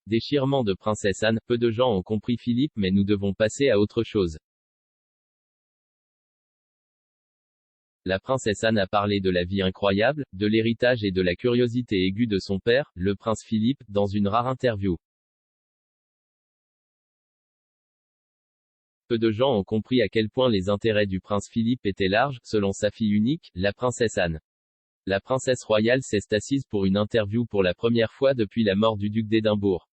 Déchirement de Princesse Anne, peu de gens ont compris Philippe mais nous devons passer à autre chose. La princesse Anne a parlé de la vie incroyable, de l'héritage et de la curiosité aiguë de son père, le prince Philippe, dans une rare interview. Peu de gens ont compris à quel point les intérêts du prince Philippe étaient larges, selon sa fille unique, la princesse Anne. La princesse royale s'est assise pour une interview pour la première fois depuis la mort du duc d'Édimbourg.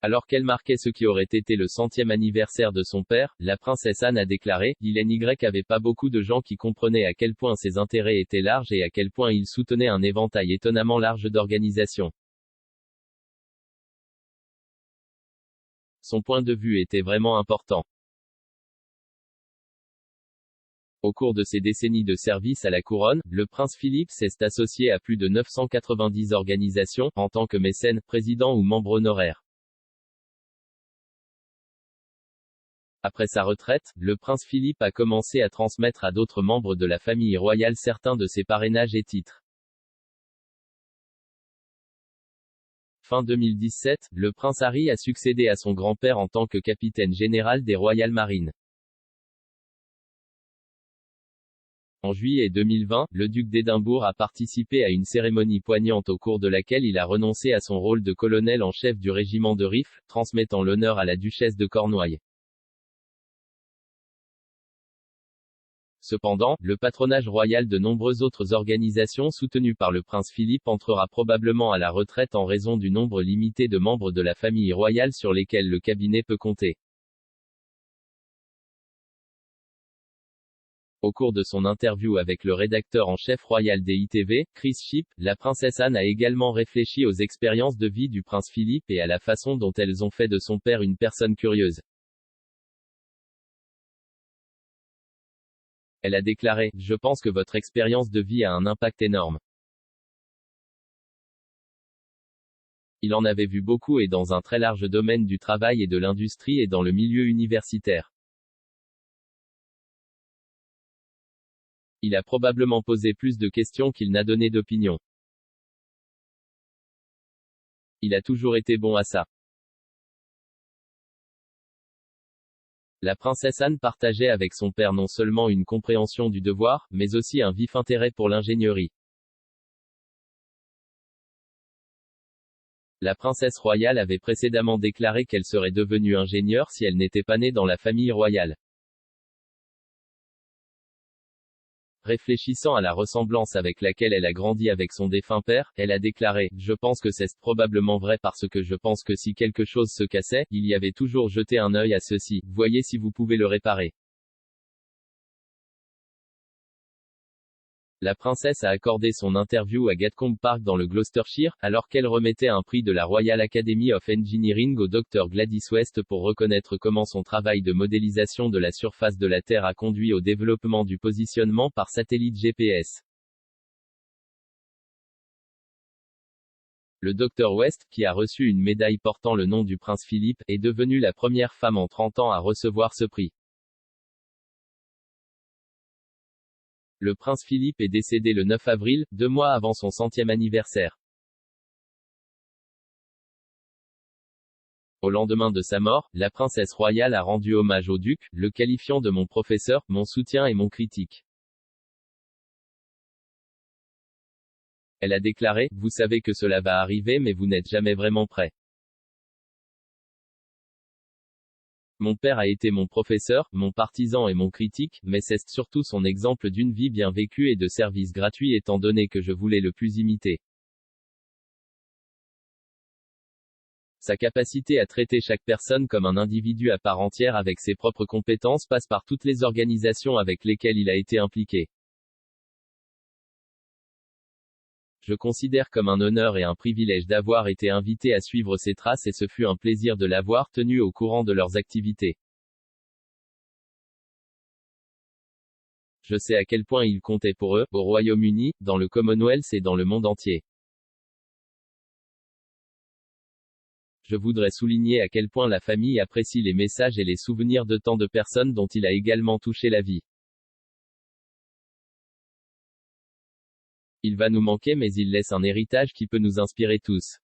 Alors qu'elle marquait ce qui aurait été le 100e anniversaire de son père, la princesse Anne a déclaré, il n'y avait pas beaucoup de gens qui comprenaient à quel point ses intérêts étaient larges et à quel point il soutenait un éventail étonnamment large d'organisations. Son point de vue était vraiment important. Au cours de ses décennies de service à la couronne, le prince Philippe s'est associé à plus de 990 organisations, en tant que mécène, président ou membre honoraire. Après sa retraite, le prince Philippe a commencé à transmettre à d'autres membres de la famille royale certains de ses parrainages et titres. Fin 2017, le prince Harry a succédé à son grand-père en tant que capitaine général des Royal Marines. En juillet 2020, le duc d'Édimbourg a participé à une cérémonie poignante au cours de laquelle il a renoncé à son rôle de colonel en chef du régiment de rifles, transmettant l'honneur à la duchesse de Cornouailles. Cependant, le patronage royal de nombreuses autres organisations soutenues par le prince Philippe entrera probablement à la retraite en raison du nombre limité de membres de la famille royale sur lesquels le cabinet peut compter. Au cours de son interview avec le rédacteur en chef royal des ITV, Chris Shipp, la princesse Anne a également réfléchi aux expériences de vie du prince Philippe et à la façon dont elles ont fait de son père une personne curieuse. Elle a déclaré, « Je pense que votre expérience de vie a un impact énorme. Il en avait vu beaucoup et dans un très large domaine du travail et de l'industrie et dans le milieu universitaire. Il a probablement posé plus de questions qu'il n'a donné d'opinion. Il a toujours été bon à ça. » La princesse Anne partageait avec son père non seulement une compréhension du devoir, mais aussi un vif intérêt pour l'ingénierie. La princesse royale avait précédemment déclaré qu'elle serait devenue ingénieure si elle n'était pas née dans la famille royale. Réfléchissant à la ressemblance avec laquelle elle a grandi avec son défunt père, elle a déclaré, « Je pense que c'est probablement vrai parce que je pense que si quelque chose se cassait, il y avait toujours jeté un œil à ceci, voyez si vous pouvez le réparer. » La princesse a accordé son interview à Gatcombe Park dans le Gloucestershire, alors qu'elle remettait un prix de la Royal Academy of Engineering au Dr Gladys West pour reconnaître comment son travail de modélisation de la surface de la Terre a conduit au développement du positionnement par satellite GPS. Le Dr West, qui a reçu une médaille portant le nom du prince Philippe, est devenue la première femme en 30 ans à recevoir ce prix. Le prince Philippe est décédé le 9 avril, 2 mois avant son 100e anniversaire. Au lendemain de sa mort, la princesse royale a rendu hommage au duc, le qualifiant de mon professeur, mon soutien et mon critique. Elle a déclaré, « Vous savez que cela va arriver mais vous n'êtes jamais vraiment prêt. Mon père a été mon professeur, mon partisan et mon critique, mais c'est surtout son exemple d'une vie bien vécue et de services gratuits étant donné que je voulais le plus imiter. Sa capacité à traiter chaque personne comme un individu à part entière avec ses propres compétences passe par toutes les organisations avec lesquelles il a été impliqué. Je considère comme un honneur et un privilège d'avoir été invité à suivre ses traces et ce fut un plaisir de l'avoir tenu au courant de leurs activités. Je sais à quel point il comptait pour eux, au Royaume-Uni, dans le Commonwealth et dans le monde entier. Je voudrais souligner à quel point la famille apprécie les messages et les souvenirs de tant de personnes dont il a également touché la vie. Il va nous manquer mais il laisse un héritage qui peut nous inspirer tous.